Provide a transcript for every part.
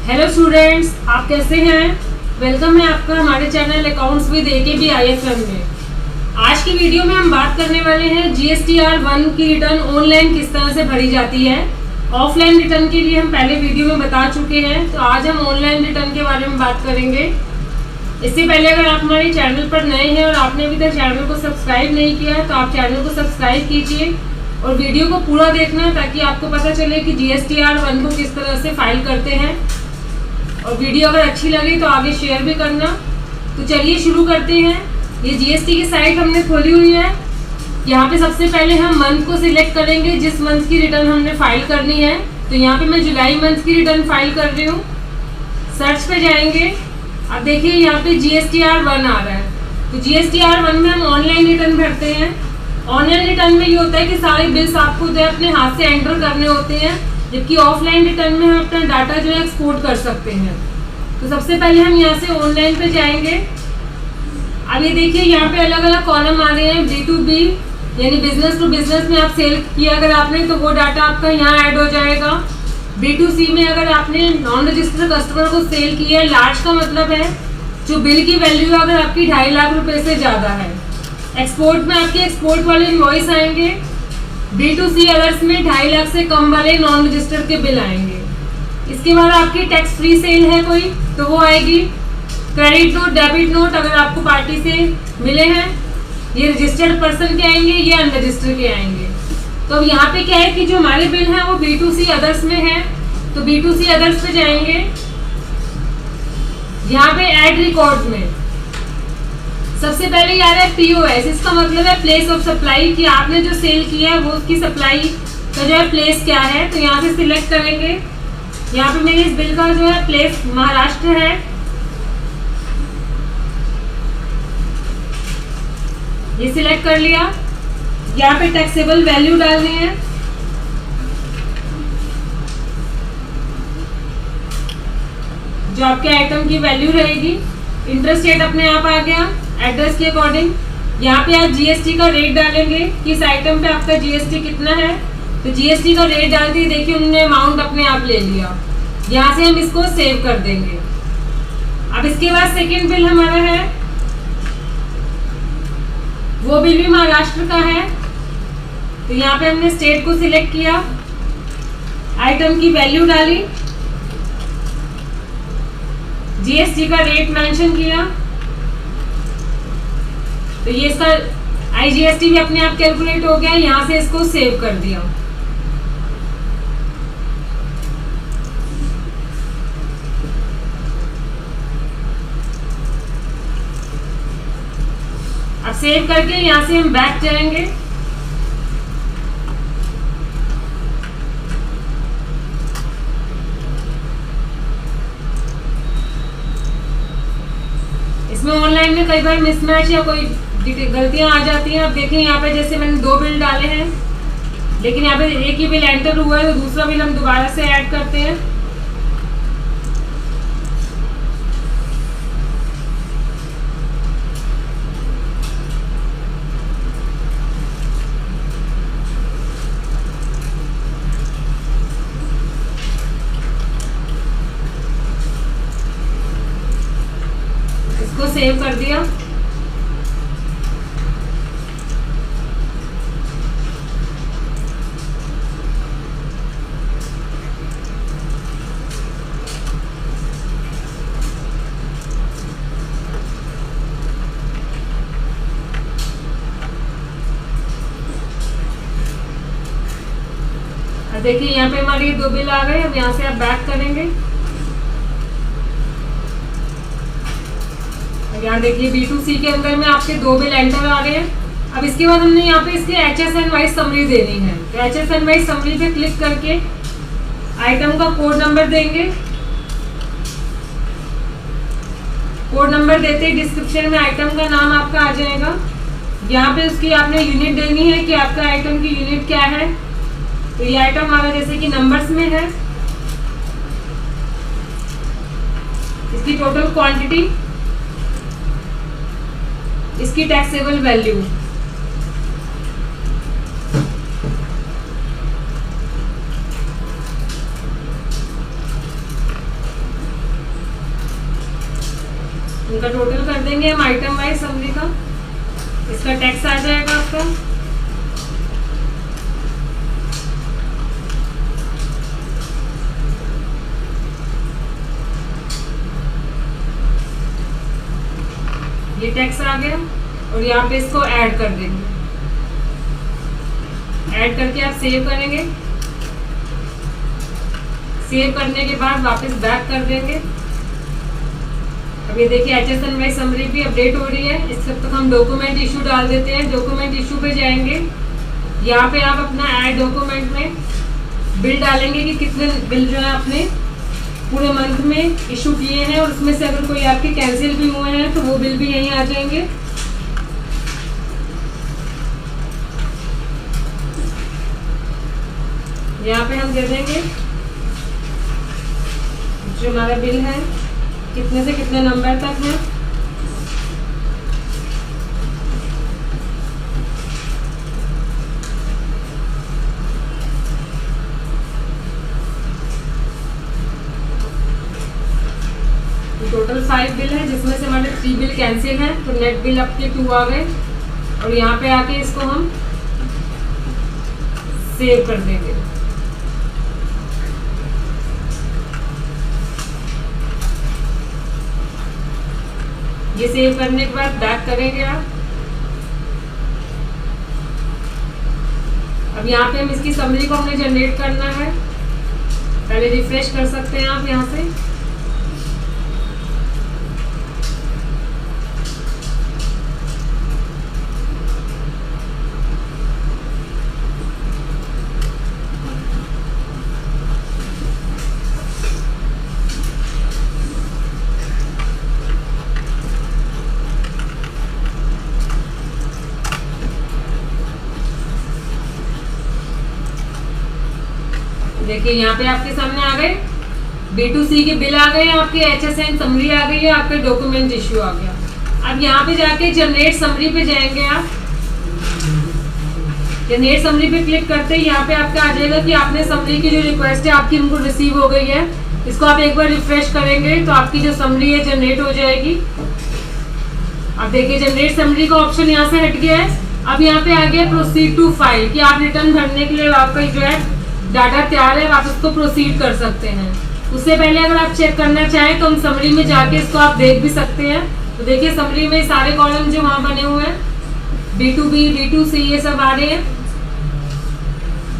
Hello students, आप कैसे हैं? वेलकम है आपका हमारे channel accounts with AKB IFM में। आज की वीडियो में हम बात करने वाले हैं GSTR 1 की रिटर्न ऑनलाइन किस तरह से भरी जाती है। ऑफलाइन रिटर्न के लिए हम पहले वीडियो में बता चुके हैं, तो आज हम ऑनलाइन रिटर्न के बारे में बात करेंगे। इससे पहले अगर आप हमारे चैनल पर नए हैं और आपने अभी तक चैनल को सब्सक्राइब नहीं किया है तो आप चैनल को सब्सक्राइब कीजिए और वीडियो को पूरा देखना ताकि आपको पता चले कि GSTR 1 को किस तरह से फाइल करते हैं। और वीडियो अगर अच्छी लगे तो आगे शेयर भी करना। तो चलिए शुरू करते हैं। ये GST की साइट हमने खोली हुई है। यहाँ पे सबसे पहले हम मंथ को सिलेक्ट करेंगे जिस मंथ की रिटर्न हमने फाइल करनी है। तो यहाँ पे मैं जुलाई मंथ की रिटर्न फाइल कर रही हूँ। सर्च पे जाएंगे। अब देखिए यहाँ पे GSTR 1 आ रहा है। तो GSTR 1 में हम ऑनलाइन रिटर्न भरते हैं। ऑनलाइन रिटर्न में ये होता है कि सारे बिल्स आपको जो है अपने हाथ से एंटर करने होते हैं, जबकि ऑफलाइन रिटर्न में हम अपना डाटा जो है एक्सपोर्ट कर सकते हैं। तो सबसे पहले हम यहाँ से ऑनलाइन पे जाएंगे। अब ये देखिए यहाँ पे अलग अलग कॉलम आ रहे हैं। B2B यानी बिजनेस टू बिजनेस में आप सेल किया अगर आपने तो वो डाटा आपका यहाँ ऐड हो जाएगा। B2C में अगर आपने नॉन रजिस्टर्ड कस्टमर को सेल किया है, लार्ज का मतलब है जो बिल की वैल्यू अगर आपकी 2.5 लाख रुपए से ज़्यादा है। एक्सपोर्ट में आपके एक्सपोर्ट वाले इनवॉइस आएंगे। B2C अदर्स में 2.5 लाख से कम वाले नॉन रजिस्टर्ड के बिल आएंगे। इसके बाद आपकी टैक्स फ्री सेल है कोई तो वो आएगी। क्रेडिट नोट, डेबिट नोट अगर आपको पार्टी से मिले हैं, ये रजिस्टर्ड पर्सन के आएंगे, ये अनरजिस्टर्ड के आएंगे। तो अब यहाँ पे क्या है कि जो हमारे बिल हैं वो B2C अदर्स में है। तो B2C अदर्स पे जाएंगे। यहाँ पे ऐड रिकॉर्ड में सबसे पहले आ रहा है POS। इसका मतलब है प्लेस ऑफ सप्लाई, कि आपने जो सेल किया है वो उसकी सप्लाई का जो है प्लेस क्या है। तो यहाँ से सिलेक्ट करेंगे। यहाँ पे मेरे इस बिल का जो है प्लेस महाराष्ट्र है। ये सिलेक्ट कर लिया। यहाँ पे टैक्सेबल वैल्यू डालनी है। जो आपके आइटम की वैल्यू रहेगी। इंटरेस्ट रेट अपने आप आ गया एड्रेस के अकॉर्डिंग। यहाँ पे आप GST का रेट डालेंगे कि इस आइटम पे आपका GST कितना है। तो GST का रेट डाल दिए, देखिए उन्होंने अमाउंट अपने आप ले लिया। यहाँ से हम इसको सेव कर देंगे। अब इसके बाद सेकंड बिल हमारा है, वो बिल भी महाराष्ट्र का है। तो यहाँ पे हमने स्टेट को सिलेक्ट किया, आइटम की वैल्यू डाली, GST का रेट मेंशन किया। तो ये इसका IGST भी अपने आप कैलकुलेट हो गया। यहाँ से इसको सेव कर दिया। अब सेव करके यहाँ से हम बैक जाएंगे। इसमें ऑनलाइन में कई बार मिसमैच या कोई गलतियां आ जाती हैं। अब देखें यहाँ पे जैसे मैंने 2 बिल डाले हैं, लेकिन यहाँ पे एक ही बिल एंटर हुआ है, तो दूसरा बिल हम दोबारा से ऐड करते हैं। इसको सेव कर दिया। देखिए यहाँ पे हमारे ये 2 बिल आ गए। अब यहाँ से आप बैक करेंगे। यहाँ देखिए B2C के अंदर में आपके 2 बिल एंटर आ रहे हैं। अब इसके बाद हमने यहाँ पे इसके HSN वाइज समरी देनी है। तो HSN वाइज समरी पे क्लिक करके आइटम का कोड नंबर देंगे। कोड नंबर देते ही डिस्क्रिप्शन में आइटम का नाम आपका आ जाएगा। यहाँ पे उसकी आपने यूनिट देनी है कि आपका आइटम की यूनिट क्या है। तो ये आइटम हमारा जैसे कि नंबर्स में है। इसकी टोटल क्वांटिटी, इसकी टैक्सेबल वैल्यू, उनका टोटल कर देंगे हम आइटम वाइज समरी का। इसका टैक्स आ जाएगा आपका ये टैक्स आ गया और यहाँ पे इसको ऐड कर देंगे। ऐड करके आप सेव करेंगे। सेव करने के बाद वापस बैक कर देंगे। अब ये देखिए HSN वाइज समरी भी अपडेट हो रही है। इस तक हम डॉक्यूमेंट इशू डाल देते हैं। डॉक्यूमेंट इशू पे जाएंगे। यहाँ पे आप अपना ऐड डॉक्यूमेंट में बिल डालेंगे कि कितने बिल जो है आपने पूरे मंथ में इशू किए हैं और उसमें से अगर कोई आपके कैंसिल भी हुए हैं तो वो बिल भी यहीं आ जाएंगे। यहाँ पे हम दे देंगे जो हमारा बिल है कितने से कितने नंबर तक है। टोटल 5 बिल है जिसमें से हमारे 3 बिल कैंसिल हैं तो नेट बिल आपके 2 आ गए और यहाँ पे आके इसको हम सेव कर देंगे। ये सेव करने के बाद बैक करेंगे आप। अब यहाँ पे हम इसकी समरी को हमने जनरेट करना है। पहले रिफ्रेश कर सकते हैं आप यहाँ से। देखिए यहाँ पे आपके सामने आ गए B2C के बिल आ गए, आपके HSN समरी आ गई है, आपके डॉक्यूमेंट इश्यू आ गया। अब यहाँ पे जाके जनरेट समरी पे जाएंगे आप। जनरेट समरी पे क्लिक करते ही यहाँ पे आपका आ जाएगा कि आपने समरी की जो रिक्वेस्ट है आपकी उनको रिसीव हो गई है। इसको आप एक बार रिफ्रेश करेंगे तो आपकी जो समरी है जनरेट हो जाएगी। अब देखिए जनरेट समरी का ऑप्शन यहाँ से हट गया है। अब यहाँ पे आ गया प्रोसीड टू फाइल कि आप रिटर्न भरने के लिए आपका जो है डाटा तैयार है, आप उसको प्रोसीड कर सकते हैं। उससे पहले अगर आप चेक करना चाहें तो हम समरी में जाके इसको आप देख भी सकते हैं। तो देखिए समरी में सारे कॉलम जो वहाँ बने हुए हैं B2B B2C ये सब आ रहे हैं।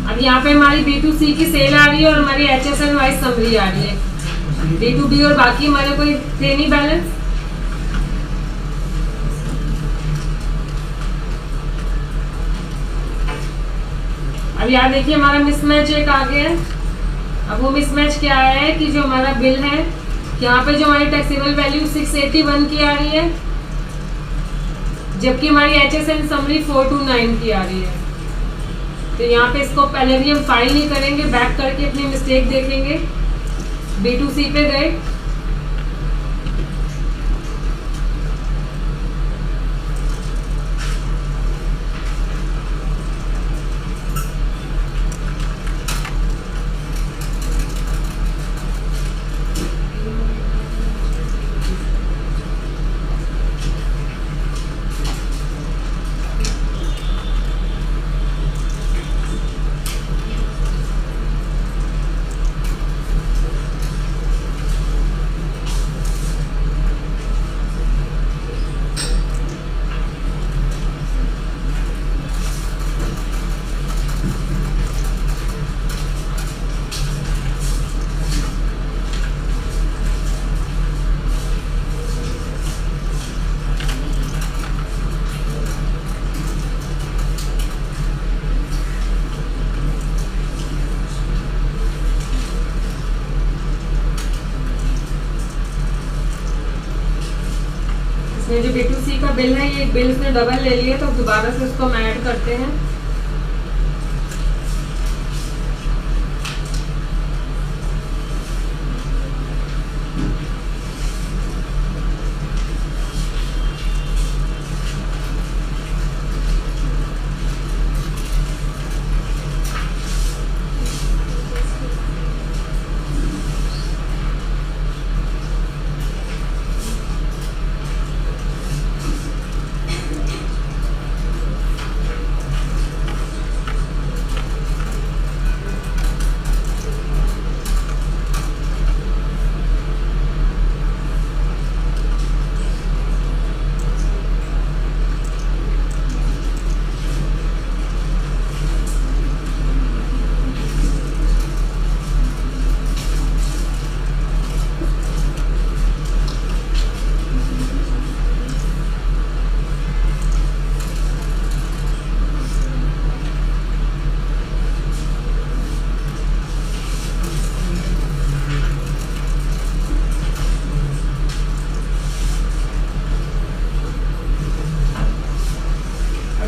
अब यहाँ पे हमारी B2C की सेल आ रही है और हमारी HSN वाइज समरी आ रही है। B2B और बाकी हमारे कोई थे नहीं बैलेंस। अब यहाँ देखिए हमारा मिसमैच एक आ गया है। अब वो मिसमैच क्या है कि जो हमारा बिल है यहाँ पे जो हमारी टैक्सेबल वैल्यू 681 की आ रही है जबकि हमारी HSN समरी 429 की आ रही है। तो यहाँ पे इसको पहले भी हम फाइल नहीं करेंगे, बैक करके अपनी मिस्टेक देखेंगे। B2C पे गए, इसमें जो B2C का बिल है ये बिल इसने डबल ले लिया तो दोबारा से उसको हम ऐड करते हैं।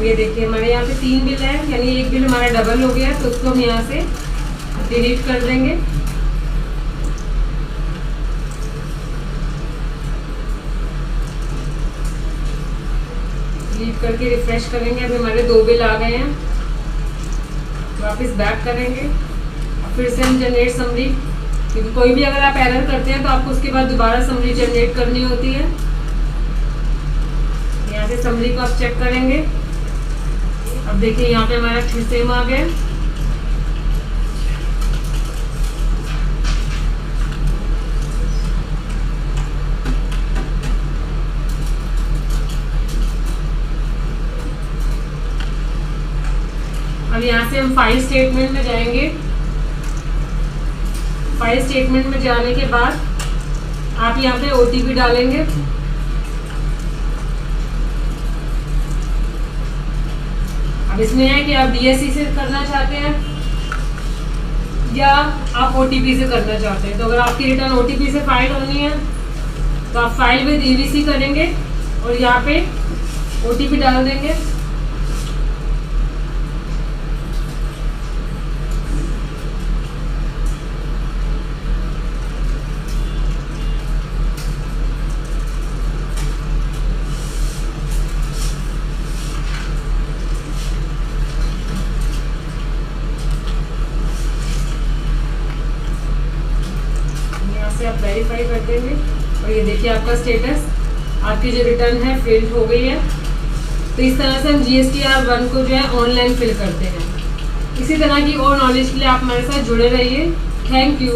ये देखिए हमारे यहाँ पे 3 बिल है, यानी एक बिल हमारा डबल हो गया, तो उसको हम यहाँ से डिलीट कर देंगे। डिलीट करके रिफ्रेश करेंगे। अभी हमारे 2 बिल आ गए हैं। वापस बैक करेंगे, फिर से हम जनरेट समरी, क्योंकि कोई भी अगर आप एरर करते हैं तो आपको उसके बाद दोबारा समरी जनरेट करनी होती है। यहाँ से समरी को आप चेक करेंगे। अब देखिए यहाँ पे हमारा फिर सेम आ गया। अब यहाँ से हम फाइल स्टेटमेंट में जाएंगे। फाइल स्टेटमेंट में जाने के बाद आप यहाँ पे ओटीपी डालेंगे। अब इसमें है कि आप डीएससी से करना चाहते हैं या आप ओटीपी से करना चाहते हैं। तो अगर आपकी रिटर्न ओटीपी से फाइल होनी है तो आप फाइल विद ईवीसी करेंगे और यहाँ पे ओटीपी डाल देंगे। से आप वेरीफाई कर देंगे और ये देखिए आपका स्टेटस, आपकी जो रिटर्न है फेल्ड हो गई है। तो इस तरह से हम GSTR 1 को जो है ऑनलाइन फिल करते हैं। इसी तरह की और नॉलेज के लिए आप हमारे साथ जुड़े रहिए। Thank you.